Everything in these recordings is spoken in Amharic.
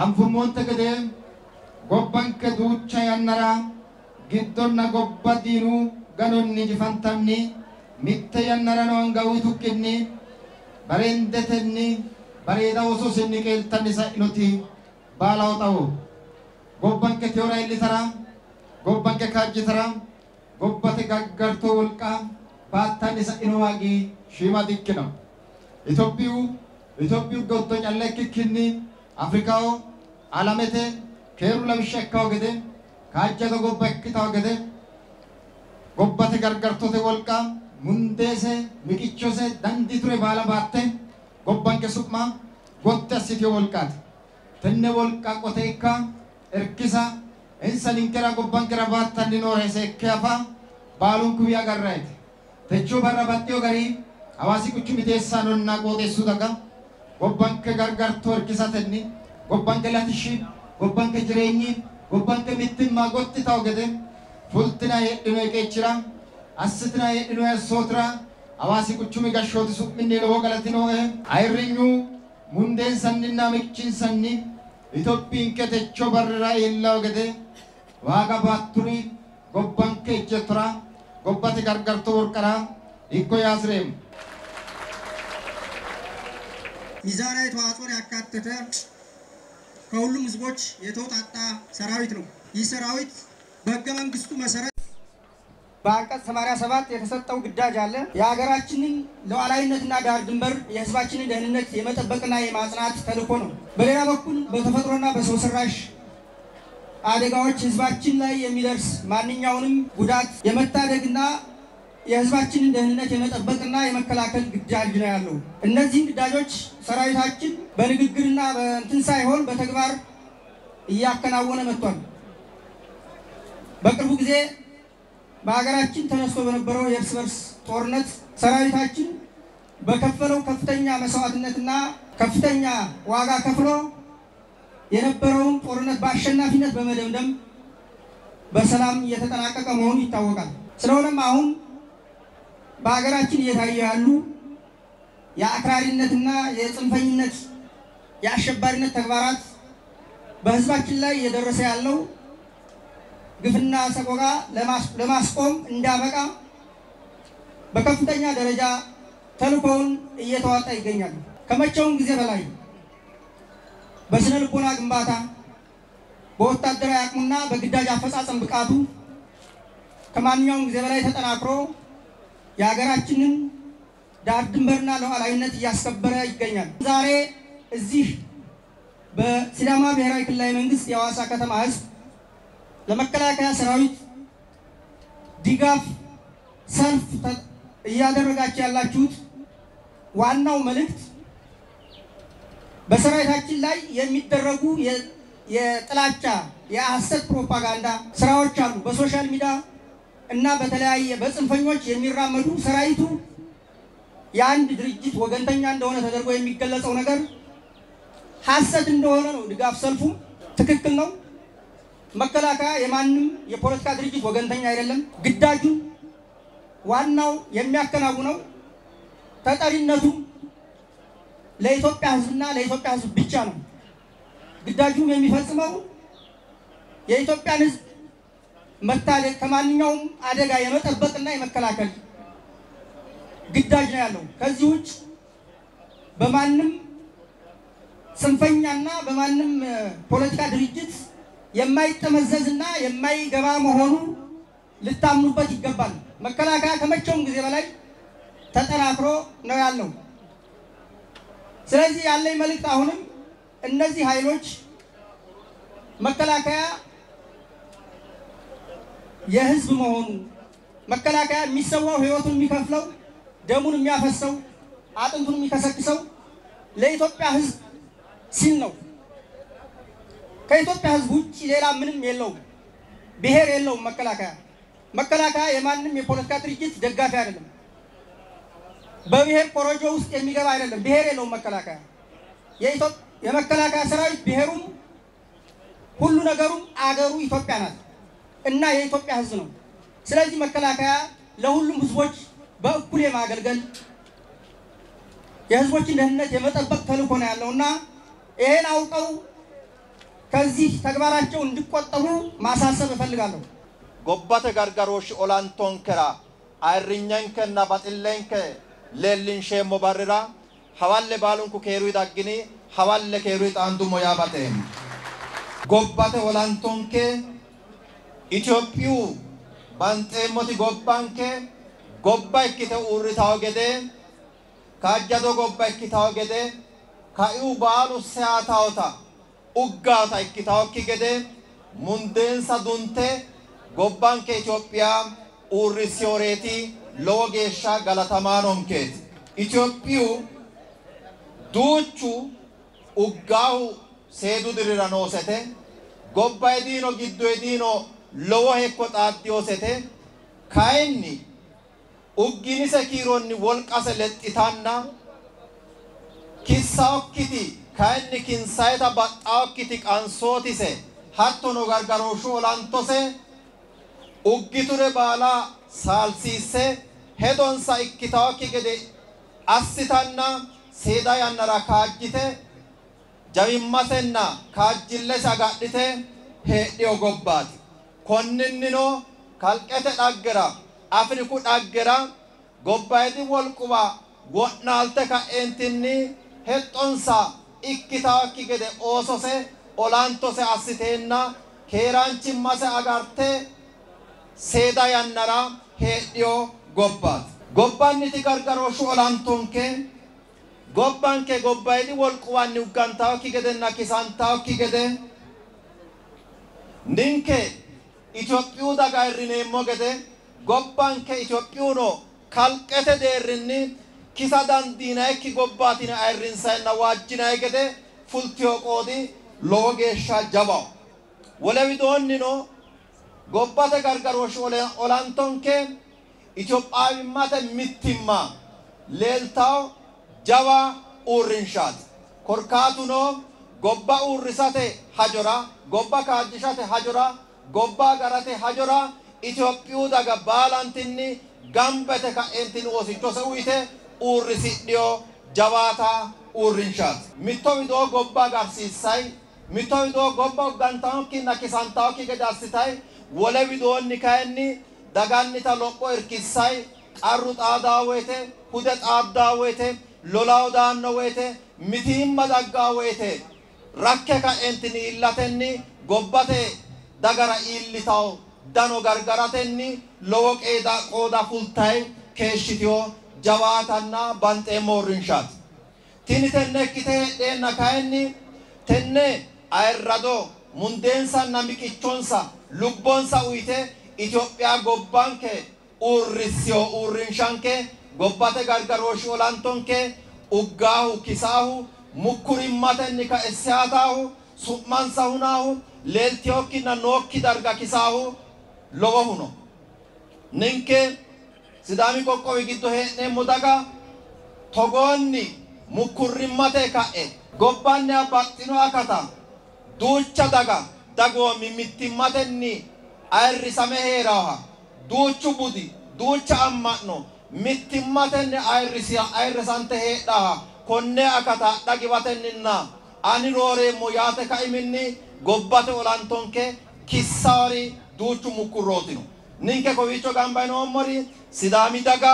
አንፉሞን ተገደም ጎባን ከዱቻ ያነራ ግዶና ጎባዲኑ ገኖኒ ጅፋንታምኒ ሚተ ያነራ ነው አንጋዊቱ ከኒ በሬንደተኒ በሬዳ ወሶስኒ ከልተንሳ ኢኖቲ ባላውጣው ጎባን ከቴዎራ ይልተራ ጎባን ከካጅተራ ጎባተ ጋጋርቶ ወልቃ ባታንሳ ኢኖዋጊ ሺማ ዲክና ኢትዮጵዩ ጎቶ ያለክክኒ አፍሪካው ዓለመተ ከሩ ለምሸካው ገደ ካጀተ ጎባክታው ገደ ጎባተ ጋርጋርቶተ ወልቃ ሙንዴሰ ሚቂቾሰ ዳንዲቱሬ ባላባተ ጎባን ከሱቅማ ጎተሲቲ ወልቃት ተነ ወልቃ ቆቴካ እርኪሳ እንሰሊንከራ ጎባን ከራባታ ሊኖረሰ ከፋ ባሉን ኩያ ጋራይት ተቾ በራባቴው ጋሪ አዋሲ ቁጭ ሚቴሳኖና ቆቴሱ ደጋ ጎባን ከጋርጋርቶ እርኪሳ ተኒ ጎባን ከላትሺ ጎባን ከጅሬኒ ጎባን ከሚትማ ጎትታው ገደ ፉልትና የድኖ የቄችራ አስትና የድኖ ያሶትራ አዋሲ ቁጭ ሚጋሾት ሱቅ ምን ነው ገለትኖ አይርኙ ሙንዴን ሰንና ምክችን ሰኒ ኢትዮጵያን ከተቾ በረራ የላው ገደ ዋጋ ባቱሪ ጎባን ከጀትራ ጎባተ ጋርጋርቶ ወርቀራ ኢኮ ያስሬም ሚዛናዊ ተዋጽኦን ያካተተ ከሁሉም ህዝቦች የተውጣጣ ሰራዊት ነው። ይህ ሰራዊት በሕገ መንግስቱ መሰረት በአንቀጽ 87 የተሰጠው ግዳጅ አለ። የሀገራችንን ሉዓላዊነትና ዳር ድንበር የህዝባችንን ደህንነት የመጠበቅና የማጽናት ተልዕኮ ነው። በሌላ በኩል በተፈጥሮና በሰው ሰራሽ አደጋዎች ህዝባችን ላይ የሚደርስ ማንኛውንም ጉዳት የመታደግና የህዝባችንን ደህንነት የመጠበቅና የመከላከል ግዳጅ ነው ያለው። እነዚህ ግዳጆች ሰራዊታችን በንግግርና በእንትን ሳይሆን በተግባር እያከናወነ መጥቷል። በቅርቡ ጊዜ በሀገራችን ተነስቶ በነበረው የእርስ በርስ ጦርነት ሰራዊታችን በከፈለው ከፍተኛ መስዋዕትነትና ከፍተኛ ዋጋ ከፍሎ የነበረውን ጦርነት በአሸናፊነት በመደምደም በሰላም እየተጠናቀቀ መሆኑ ይታወቃል። ስለሆነም አሁን በሀገራችን እየታዩ ያሉ የአክራሪነትና የጽንፈኝነት የአሸባሪነት ተግባራት በህዝባችን ላይ እየደረሰ ያለው ግፍና ሰቆቃ ለማስቆም እንዳበቃ በከፍተኛ ደረጃ ተልዕኮውን እየተዋጣ ይገኛል። ከመቼውም ጊዜ በላይ በስነ ልቦና ግንባታ በወታደራዊ አቅሙና በግዳጅ አፈጻጸም ብቃቱ ከማንኛውም ጊዜ በላይ ተጠናክሮ የሀገራችንን ዳር ድንበርና ሉዓላዊነት እያስከበረ ይገኛል። ዛሬ እዚህ በሲዳማ ብሔራዊ ክልላዊ መንግስት የሐዋሳ ከተማ ህዝብ ለመከላከያ ሰራዊት ድጋፍ ሰልፍ እያደረጋችሁ ያላችሁት ዋናው መልእክት በሰራዊታችን ላይ የሚደረጉ የጥላቻ የሐሰት ፕሮፓጋንዳ ስራዎች አሉ። በሶሻል ሚዲያ እና በተለያየ በጽንፈኞች የሚራመዱ ሰራዊቱ የአንድ ድርጅት ወገንተኛ እንደሆነ ተደርጎ የሚገለጸው ነገር ሐሰት እንደሆነ ነው። ድጋፍ ሰልፉ ትክክል ነው። መከላከያ የማንም የፖለቲካ ድርጅት ወገንተኛ አይደለም። ግዳጁ ዋናው የሚያከናውነው ተጠሪነቱ ለኢትዮጵያ ህዝብና ለኢትዮጵያ ህዝብ ብቻ ነው። ግዳጁም የሚፈጽመው የኢትዮጵያን ህዝብ መታደግ ከማንኛውም አደጋ የመጠበቅና የመከላከል ግዳጅ ነው ያለው። ከዚህ ውጭ በማንም ጽንፈኛና በማንም ፖለቲካ ድርጅት የማይጠመዘዝና የማይገባ መሆኑ ልታምኑበት ይገባል። መከላከያ ከመቼውም ጊዜ በላይ ተጠናክሮ ነው ያለው። ስለዚህ ያለኝ መልእክት አሁንም እነዚህ ኃይሎች መከላከያ የህዝብ መሆኑ መከላከያ የሚሰዋው ህይወቱን የሚከፍለው ደሙን የሚያፈሰው አጥንቱን የሚከሰክሰው ለኢትዮጵያ ህዝብ ሲል ነው። ከኢትዮጵያ ህዝብ ውጪ ሌላ ምንም የለውም። ብሔር የለውም። መከላከያ የማንም የፖለቲካ ድርጅት ደጋፊ አይደለም። በብሔር ኮሮጆ ውስጥ የሚገባ አይደለም። ብሔር የለውም። መከላከያ የመከላከያ ሰራዊት ብሔሩም ሁሉ ነገሩም አገሩ ኢትዮጵያ ናት እና የኢትዮጵያ ህዝብ ነው። ስለዚህ መከላከያ ለሁሉም ህዝቦች በእኩል የማገልገል የህዝቦችን ደህንነት የመጠበቅ ተልዕኮ ነው ያለውና ይሄን አውቀው ከዚህ ተግባራቸው እንዲቆጠቡ ማሳሰብ እፈልጋለሁ። ጎባተ ጋርጋሮሽ ኦላንቶን ከራ አይርኛንከና ባጥለንከ ሌሊን ሸሞ ባረራ ሐዋለ ባሉንኩ ከሩ ይዳግኒ ሐዋለ ከሩ ይጣንዱሞ ያባቴም ጎባተ ኦላንቶንከ ኢትዮጵዩ ባንጤሞቲ ጎባንከ ጎባይክተ ኡሪታው ገደ ካጃዶ ጎባይክታው ገደ ካዩ ባሉ ሰያታውታ ኡጋታ ይክታው ኪገደ ሙንዴንሳ ዱንቴ ጎባንከ ኢትዮጵያ ኡሪሲዮሬቲ ሎጌሻ ጋላታማኖንኬት ኢትዮጵዩ ዱቹ ኡጋው ሴዱ ድሪራኖሰተ ጎባይዲኖ ጊዶይዲኖ ሎዎ ሄኮ ጣዲዮሰተ ካይኒ ኡጊኒሰ ኪሮኒ ወልቃሰ ለጥታና ኪሳውኪቲ ካይኒ ኪንሳይታ ባጣውኪቲ ቃንሶቲሰ hattono gargaroshu olantose uggiture baala salsiise hedonsa ikkitawakki gede assitanna seeda yannara kaajjite jawimmasenna kaajjillese agadhite heedhiyo gobbaati konninnino kalqete dhaggera afriku dhaggera gobbayidi wolquwa wo'naalte ka'eentinni hexxonsa ikkitawakki gede oosose olantose assiteenna keeraanchimmase agarte seeda yannara heedhiyo gobbaati gobbanniti gargarooshu olantonke gobbanke gobbayidi wolquwanni uggantawokki gedenna kisantawokki gede ninke Itophiyu daga ayirrineemmo gede gobbanke Itophiyuno kalqete deerrinni kisa dandiinayikki gobbaatina ayirrinsayenna waajjinayi gede fultiyo qoodi lowo geeshsha jabaw wole widoonnino gobbate gargarooshi olantonke Itophiyaawimmate mittimma leeltaw jawa uurrinshaati korkaatuno gobba uurrisate hajora gobba kaajjishate hajora gobba agarate hajora Itophiyu daga baalantinni gambete ka'eentinni oosichose uyite uurrisidhiyo jawaata uurrinshaati mitto widoo gobba agarsiissay mitto widoo gobba uggantawokkinna kisantawokki gede assitay wole widoonni kayinni dagannita lopho irkissay qarru xaadaa woyte hude xaaddaa woyte lolaw daanno woyte mitiimma daggaa woyte rakke ka'eentinni illatenni gobbate dagara iillitaw dano gargaratenni lowo qooda fultay keeshshitiyo jawaatanna banxeemmo uurrinshaati tini tenne ikkite heedheenna kayinni tenne ayirrado mundeensanna miqichonsa lubbonsa uyite Itoophiyaa gobbanke uurrissiyo uurrinshanke gobbate gargarooshi olantonke uggaahu kisaahu mukkurimmatenni ka'essiyataahu su'mansa hunaahu leeltiyokkinna nookki darga kisaahu lowo huno ninke sidaami qoqqowi giddo hee'neemmo daga togoonni mukkurrimmate ka'e gobbanni abbaxxino akata duucha daga dagoomi mittimmatenni ayirrisame heeraaha duuchu budi duucha amma'no mittimmatenni ayirrisante heedhaaha konne akata dhagiwatenninna ani rooreemmo yaate kaiminni gobbate olantonke kissawari duuchu mukkurrootino ninke kowiicho gamba yinoommori sidaami daga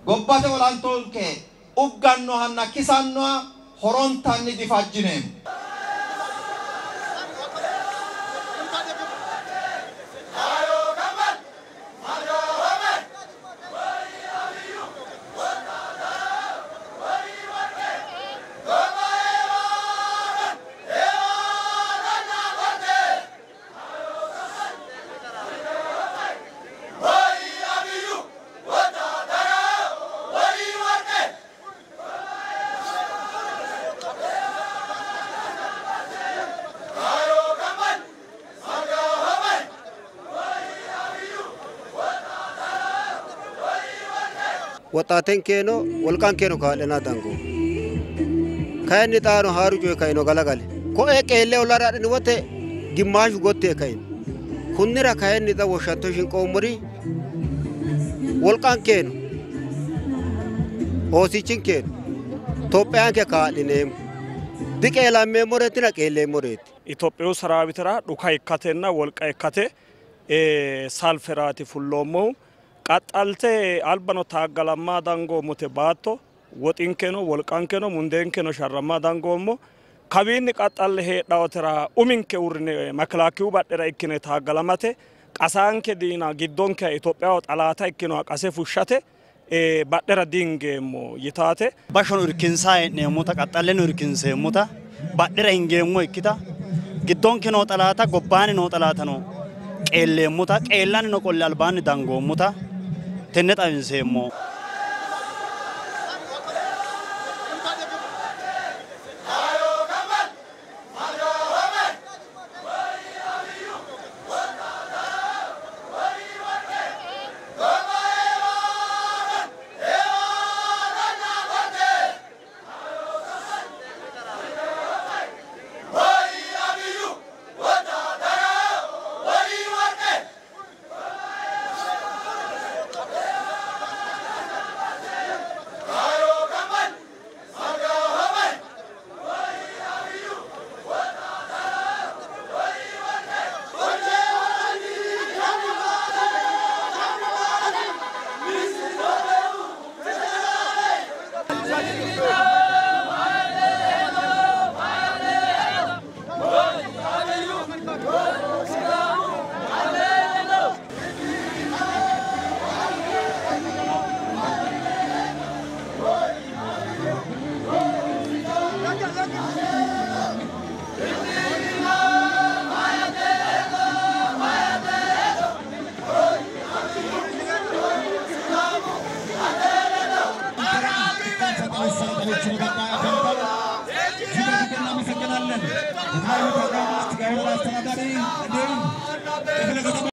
gobbate olantonke uggannohanna kisannoha horontanni difajjineemmo ወጣተን ከኖ ወልቃን ከኖ ካለና ታንጎ ካይን ጣሮ ሃሩ ጆይ ካይኖ ገላጋለ ኮ ኤቄሌ ወላራድን ወተ ግማሽ ጎቴ ካይን ኩንራ ካይን ጣ ወሻቶሽን ቆሙሪ ወልቃን ከኖ ኦሲችን ከኖ ቶጵያን ከካልኔም ዲቄላ ሜሞሬትና ቄሌ ሞሬት ኢትዮጵያው ሰራዊትራ ዱካ ይካተና ወልቃ ይካተ ሳልፈራቲ ፉሎሞ ቃጣልቴ አልባኖ ታጋላማ ዳንጎ ሞቴ ባቶ ወጢንከኖ ወልቃንከኖ ሙንዴንከኖ ሸራማ ዳንጎሞ ካቢን ቃጣል ሄዳውተራ ኡሚንከ ኡርኔ መክላኪው ባደራ ይከነ ታጋላማቴ ቃሳንከ ዲና ጊዶንከ ኢትዮጵያው ጣላታ ይከኖ ቃሴ ፉሻቴ ባደራ ዲንጌሞ ይታቴ ባሾን ኡርኪንሳይ ነሞታ ቃጣለን ኡርኪንሴ ሞታ ባደራ ኢንጌሞ ይክታ ጊዶንከ ነው ጣላታ ጎባን ነው ጣላታ ነው ቄሌ ሞታ ቄላን ነው ቆላል ባን ዳንጎ ሞታ ተነጣንሴሞ